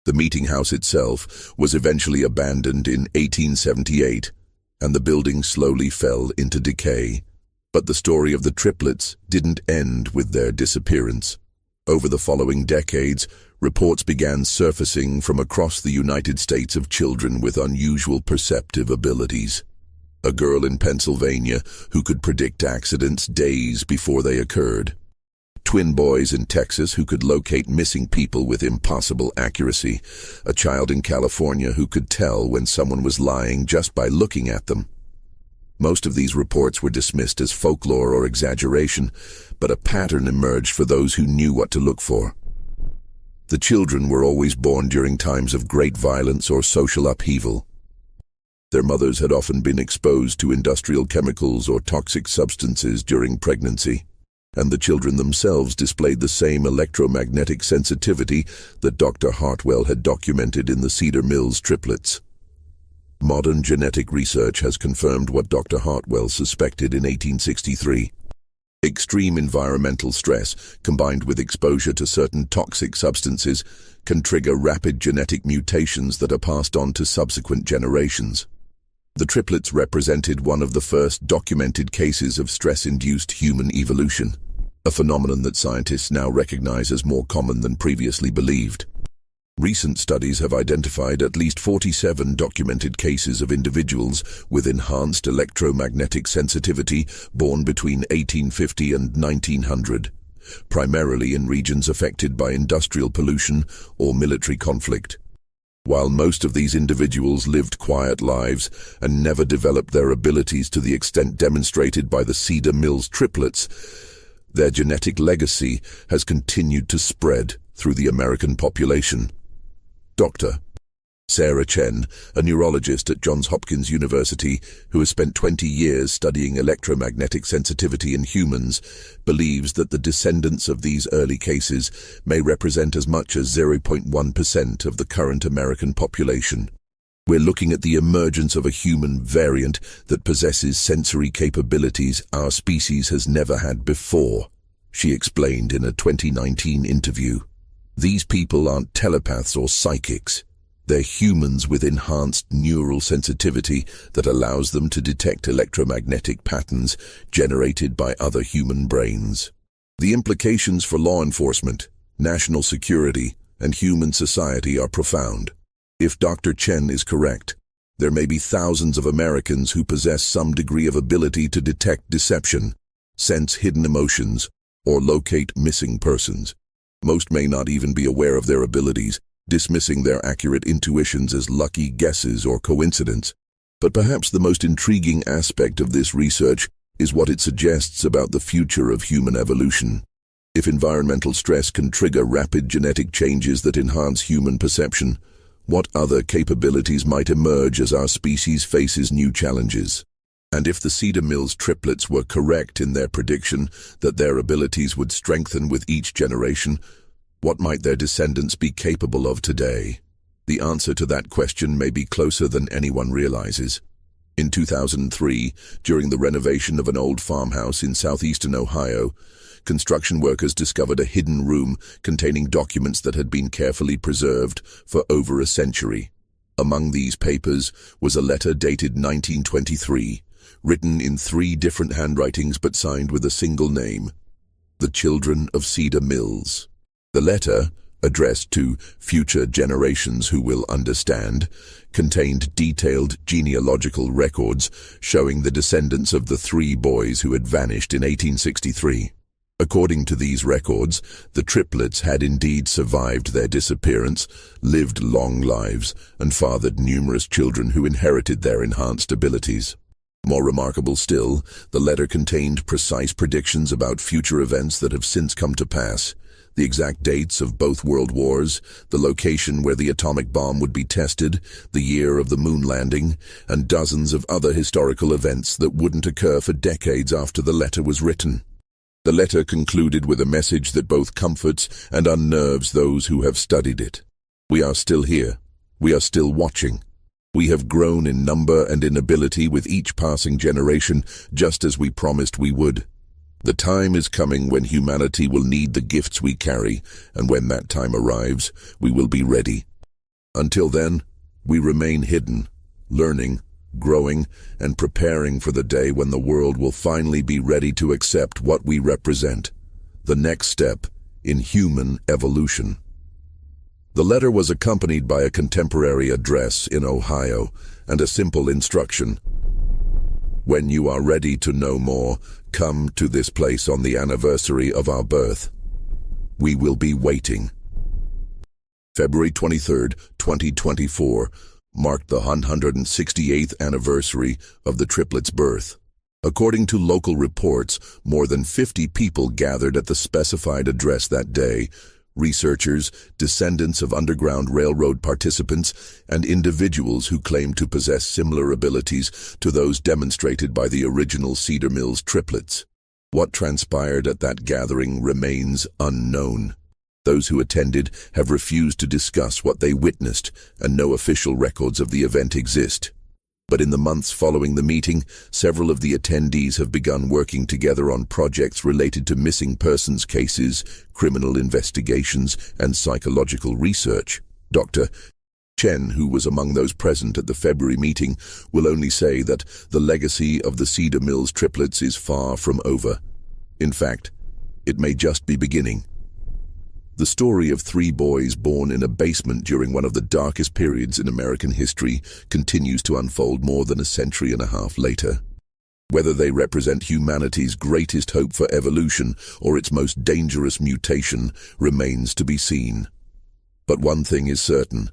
Speaker 1: The meeting house itself was eventually abandoned in 1878, and the building slowly fell into decay. But the story of the triplets didn't end with their disappearance. Over the following decades, reports began surfacing from across the United States of children with unusual perceptive abilities. A girl in Pennsylvania who could predict accidents days before they occurred. Twin boys in Texas who could locate missing people with impossible accuracy. A child in California who could tell when someone was lying just by looking at them. Most of these reports were dismissed as folklore or exaggeration, but a pattern emerged for those who knew what to look for. The children were always born during times of great violence or social upheaval. Their mothers had often been exposed to industrial chemicals or toxic substances during pregnancy, and the children themselves displayed the same electromagnetic sensitivity that Dr. Hartwell had documented in the Cedar Mills triplets. Modern genetic research has confirmed what Dr. Hartwell suspected in 1863. Extreme environmental stress, combined with exposure to certain toxic substances, can trigger rapid genetic mutations that are passed on to subsequent generations. The triplets represented one of the first documented cases of stress-induced human evolution, a phenomenon that scientists now recognize as more common than previously believed. Recent studies have identified at least 47 documented cases of individuals with enhanced electromagnetic sensitivity born between 1850 and 1900, primarily in regions affected by industrial pollution or military conflict. While most of these individuals lived quiet lives and never developed their abilities to the extent demonstrated by the Cedar Mills triplets, their genetic legacy has continued to spread through the American population. Dr. Sarah Chen, a neurologist at Johns Hopkins University who has spent 20 years studying electromagnetic sensitivity in humans, believes that the descendants of these early cases may represent as much as 0.1% of the current American population. We're looking at the emergence of a human variant that possesses sensory capabilities our species has never had before, she explained in a 2019 interview. These people aren't telepaths or psychics. They're humans with enhanced neural sensitivity that allows them to detect electromagnetic patterns generated by other human brains. The implications for law enforcement, national security, and human society are profound. If Dr. Chen is correct, there may be thousands of Americans who possess some degree of ability to detect deception, sense hidden emotions, or locate missing persons. Most may not even be aware of their abilities, dismissing their accurate intuitions as lucky guesses or coincidence. But perhaps the most intriguing aspect of this research is what it suggests about the future of human evolution. If environmental stress can trigger rapid genetic changes that enhance human perception, what other capabilities might emerge as our species faces new challenges? And if the Cedar Mills triplets were correct in their prediction that their abilities would strengthen with each generation, what might their descendants be capable of today? The answer to that question may be closer than anyone realizes. In 2003, during the renovation of an old farmhouse in southeastern Ohio, construction workers discovered a hidden room containing documents that had been carefully preserved for over a century. Among these papers was a letter dated 1923, written in 3 different handwritings but signed with a single name: The Children of Cedar Mills. The letter, addressed to future generations who will understand, contained detailed genealogical records showing the descendants of the 3 boys who had vanished in 1863. According to these records, the triplets had indeed survived their disappearance, lived long lives, and fathered numerous children who inherited their enhanced abilities. More remarkable still, the letter contained precise predictions about future events that have since come to pass. The exact dates of both world wars, the location where the atomic bomb would be tested, the year of the moon landing, and dozens of other historical events that wouldn't occur for decades after the letter was written. The letter concluded with a message that both comforts and unnerves those who have studied it. We are still here. We are still watching. We have grown in number and in ability with each passing generation, just as we promised we would. The time is coming when humanity will need the gifts we carry, and when that time arrives, we will be ready. Until then, we remain hidden, learning, growing, and preparing for the day when the world will finally be ready to accept what we represent, the next step in human evolution. The letter was accompanied by a contemporary address in Ohio and a simple instruction: when you are ready to know more, come to this place on the anniversary of our birth. We will be waiting. February 23, 2024, marked the 168th anniversary of the triplets' birth. According to local reports, more than 50 people gathered at the specified address that day, researchers, descendants of Underground Railroad participants, and individuals who claim to possess similar abilities to those demonstrated by the original Cedar Mills triplets. What transpired at that gathering remains unknown. Those who attended have refused to discuss what they witnessed, and no official records of the event exist. But in the months following the meeting, several of the attendees have begun working together on projects related to missing persons cases, criminal investigations, and psychological research. Dr. Chen, who was among those present at the February meeting, will only say that the legacy of the Cedar Mills triplets is far from over. In fact, it may just be beginning. The story of 3 boys born in a basement during one of the darkest periods in American history continues to unfold more than a century and a half later. Whether they represent humanity's greatest hope for evolution or its most dangerous mutation remains to be seen. But one thing is certain.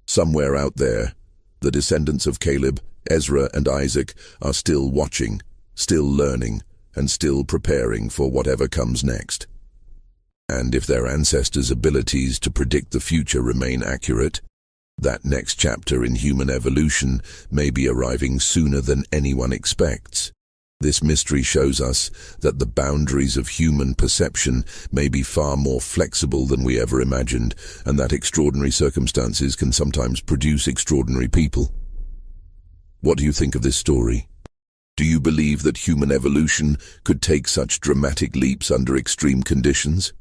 Speaker 1: Somewhere out there, the descendants of Caleb, Ezra, and Isaac are still watching, still learning, and still preparing for whatever comes next. And if their ancestors' abilities to predict the future remain accurate, that next chapter in human evolution may be arriving sooner than anyone expects. This mystery shows us that the boundaries of human perception may be far more flexible than we ever imagined, and that extraordinary circumstances can sometimes produce extraordinary people. What do you think of this story? Do you believe that human evolution could take such dramatic leaps under extreme conditions?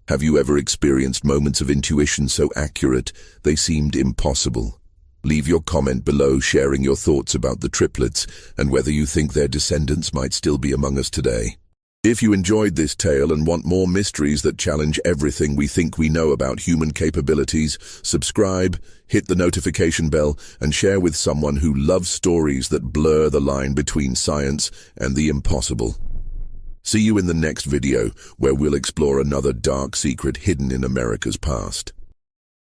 Speaker 1: Have you ever experienced moments of intuition so accurate they seemed impossible? Leave your comment below sharing your thoughts about the triplets and whether you think their descendants might still be among us today. If you enjoyed this tale and want more mysteries that challenge everything we think we know about human capabilities, subscribe, hit the notification bell, and share with someone who loves stories that blur the line between science and the impossible. See you in the next video, where we'll explore another dark secret hidden in America's past.